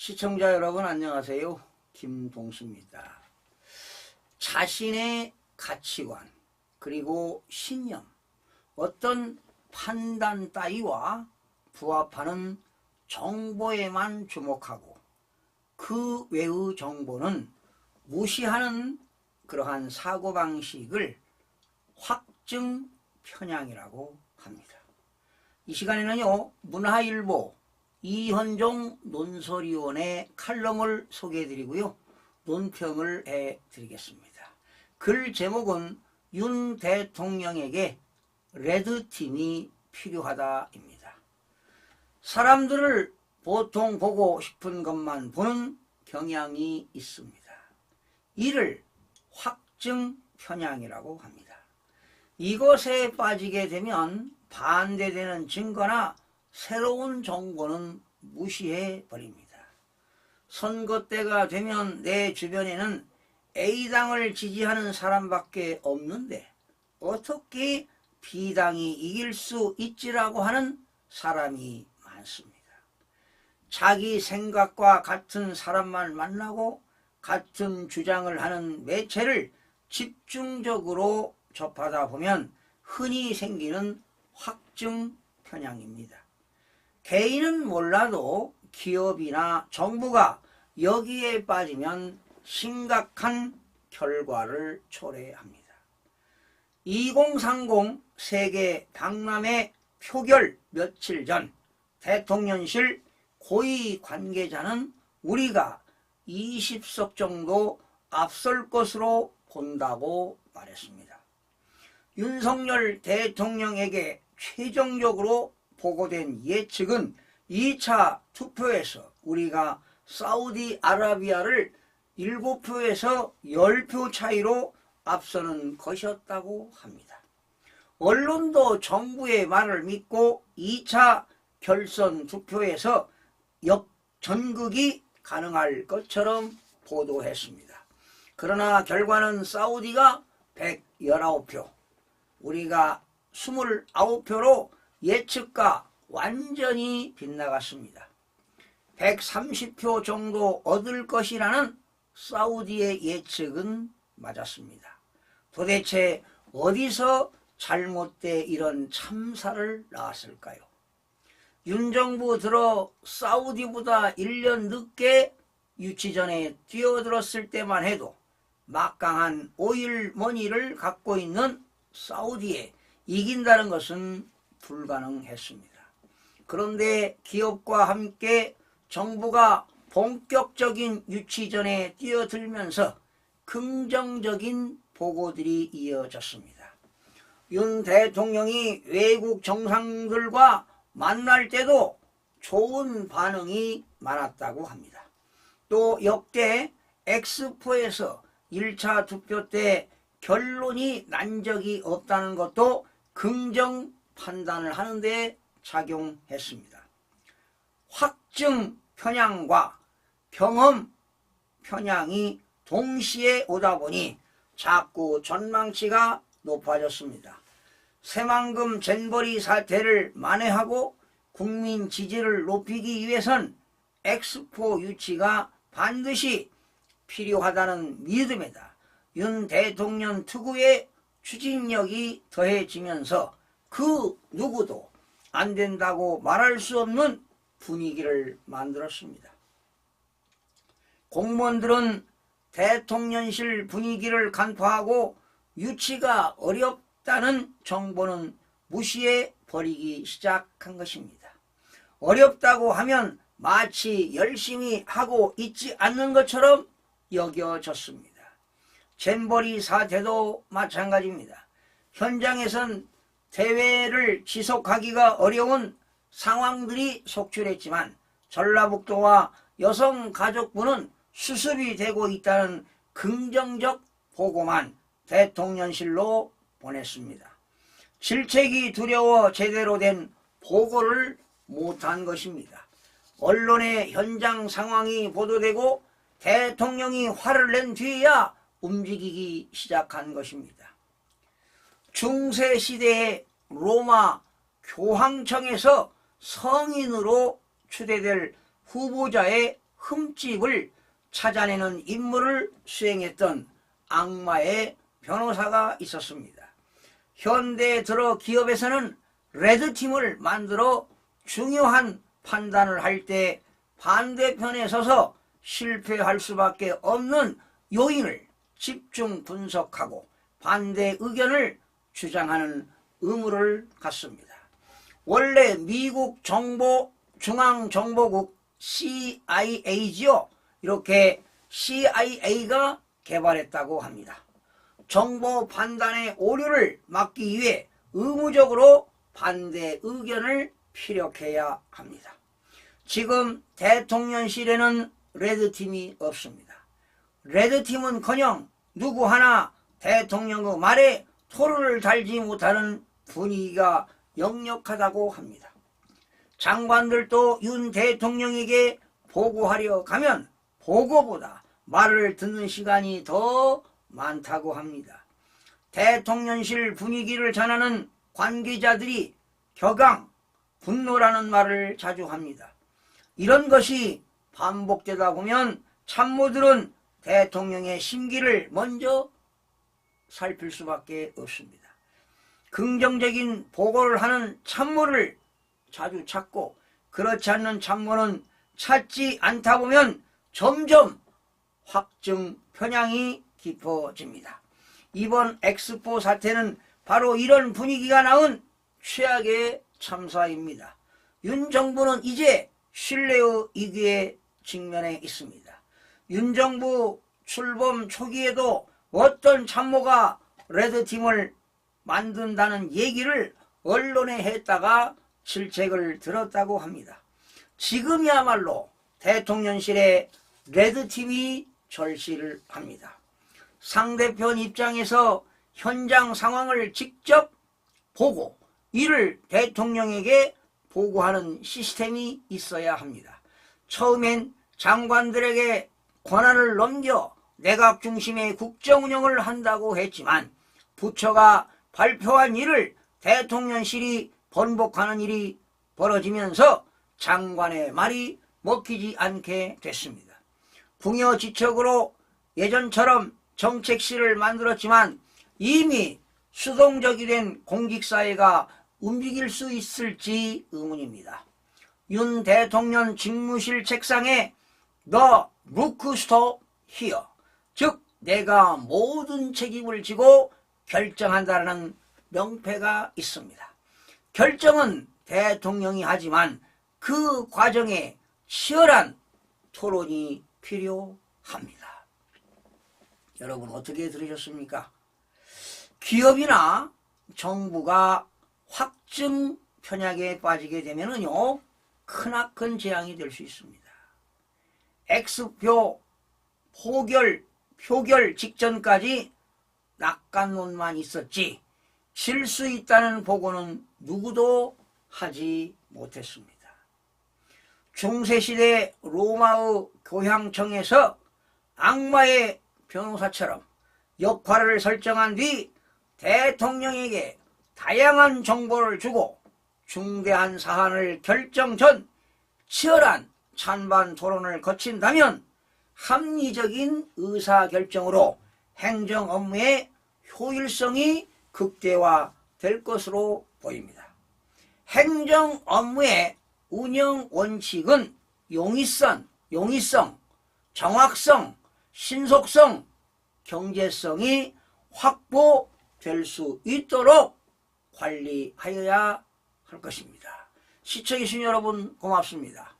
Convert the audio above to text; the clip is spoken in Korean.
시청자 여러분 안녕하세요. 김동수입니다. 자신의 가치관 그리고 신념, 어떤 판단 따위와 부합하는 정보에만 주목하고 그 외의 정보는 무시하는 그러한 사고방식을 확증 편향이라고 합니다. 이 시간에는요, 문화일보 이현종 논설위원의 칼럼을 소개해드리고요, 논평을 해드리겠습니다. 글 제목은 윤 대통령에게 레드팀이 필요하다입니다. 사람들을 보통 보고 싶은 것만 보는 경향이 있습니다. 이를 확증 편향이라고 합니다. 이것에 빠지게 되면 반대되는 증거나 새로운 정보는 무시해 버립니다. 선거 때가 되면 내 주변에는 A당을 지지하는 사람밖에 없는데 어떻게 B당이 이길 수 있지라고 하는 사람이 많습니다. 자기 생각과 같은 사람만 만나고 같은 주장을 하는 매체를 집중적으로 접하다 보면 흔히 생기는 확증 편향입니다. 개인은 몰라도 기업이나 정부가 여기에 빠지면 심각한 결과를 초래합니다. 2030 세계 박람회 표결 며칠 전 대통령실 고위 관계자는 우리가 20석 정도 앞설 것으로 본다고 말했습니다. 윤석열 대통령에게 최종적으로 보고된 예측은 2차 투표에서 우리가 사우디아라비아를 7표에서 10표 차이로 앞서는 것이었다고 합니다. 언론도 정부의 말을 믿고 2차 결선 투표에서 역전극이 가능할 것처럼 보도했습니다. 그러나 결과는 사우디가 119표, 우리가 29표로 예측과 완전히 빗나갔습니다. 130표 정도 얻을 것이라는 사우디의 예측은 맞았습니다. 도대체 어디서 잘못돼 이런 참사를 낳았을까요? 윤 정부 들어 사우디보다 1년 늦게 유치전에 뛰어들었을 때만 해도 막강한 오일머니를 갖고 있는 사우디에 이긴다는 것은 불가능했습니다. 그런데 기업과 함께 정부가 본격적인 유치전에 뛰어들면서 긍정적인 보고들이 이어졌습니다. 윤 대통령이 외국 정상들과 만날 때도 좋은 반응이 많았다고 합니다. 또 역대 엑스포에서 1차 투표 때 결론이 난 적이 없다는 것도 긍정 판단을 하는 데 작용했습니다. 확증 편향과 경험 편향이 동시에 오다 보니 자꾸 전망치가 높아졌습니다. 새만금 잼버리 사태를 만회하고 국민 지지를 높이기 위해선 엑스포 유치가 반드시 필요하다는 믿음에다 윤 대통령 특유의 추진력이 더해지면서 그 누구도 안 된다고 말할 수 없는 분위기를 만들었습니다. 공무원들은 대통령실 분위기를 간파하고 유치가 어렵다는 정보는 무시해 버리기 시작한 것입니다. 어렵다고 하면 마치 열심히 하고 있지 않는 것처럼 여겨졌습니다. 잼버리 사태도 마찬가지입니다. 현장에선 대회를 지속하기가 어려운 상황들이 속출했지만 전라북도와 여성가족부는 수습이 되고 있다는 긍정적 보고만 대통령실로 보냈습니다. 질책이 두려워 제대로 된 보고를 못한 것입니다. 언론의 현장 상황이 보도되고 대통령이 화를 낸 뒤에야 움직이기 시작한 것입니다. 중세시대의 로마 교황청에서 성인으로 추대될 후보자의 흠집을 찾아내는 임무를 수행했던 악마의 변호사가 있었습니다. 현대에 들어 기업에서는 레드팀을 만들어 중요한 판단을 할 때 반대편에 서서 실패할 수밖에 없는 요인을 집중 분석하고 반대 의견을 주장하는 의무를 갖습니다. 원래 미국 중앙정보국 CIA지요. 이렇게 CIA가 개발했다고 합니다. 정보 판단의 오류를 막기 위해 의무적으로 반대 의견을 피력해야 합니다. 지금 대통령실에는 레드팀이 없습니다. 레드팀은커녕 누구 하나 대통령의 말에 토를 달지 못하는 분위기가 역력하다고 합니다. 장관들도 윤 대통령에게 보고하려 가면 보고보다 말을 듣는 시간이 더 많다고 합니다. 대통령실 분위기를 전하는 관계자들이 격앙, 분노라는 말을 자주 합니다. 이런 것이 반복되다 보면 참모들은 대통령의 심기를 먼저 살필 수밖에 없습니다. 긍정적인 보고를 하는 참모를 자주 찾고 그렇지 않는 참모는 찾지 않다 보면 점점 확증 편향이 깊어집니다. 이번 엑스포 사태는 바로 이런 분위기가 나온 최악의 참사입니다. 윤 정부는 이제 신뢰의 위기에 직면해 있습니다. 윤 정부 출범 초기에도 어떤 참모가 레드팀을 만든다는 얘기를 언론에 했다가 질책을 들었다고 합니다. 지금이야말로 대통령실에 레드팀이 절실을 합니다. 상대편 입장에서 현장 상황을 직접 보고 이를 대통령에게 보고하는 시스템이 있어야 합니다. 처음엔 장관들에게 권한을 넘겨 내각 중심의 국정운영을 한다고 했지만 부처가 발표한 일을 대통령실이 번복하는 일이 벌어지면서 장관의 말이 먹히지 않게 됐습니다. 궁여지책으로 예전처럼 정책실을 만들었지만 이미 수동적이 된 공직사회가 움직일 수 있을지 의문입니다. 윤 대통령 직무실 책상에 The Look Stop Here, 즉 내가 모든 책임을 지고 결정한다는 명패가 있습니다. 결정은 대통령이 하지만 그 과정에 치열한 토론이 필요합니다. 여러분 어떻게 들으셨습니까? 기업이나 정부가 확증 편향에 빠지게 되면은요 크나큰 재앙이 될 수 있습니다. X표 표결 직전까지 낙관론만 있었지 질 수 있다는 보고는 누구도 하지 못했습니다. 중세시대 로마의 교향청에서 악마의 변호사처럼 역할을 설정한 뒤 대통령에게 다양한 정보를 주고 중대한 사안을 결정 전 치열한 찬반 토론을 거친다면 합리적인 의사결정으로 행정 업무의 효율성이 극대화될 것으로 보입니다. 행정 업무의 운영 원칙은 용이성, 정확성, 신속성, 경제성이 확보될 수 있도록 관리하여야 할 것입니다. 시청해주신 여러분 고맙습니다.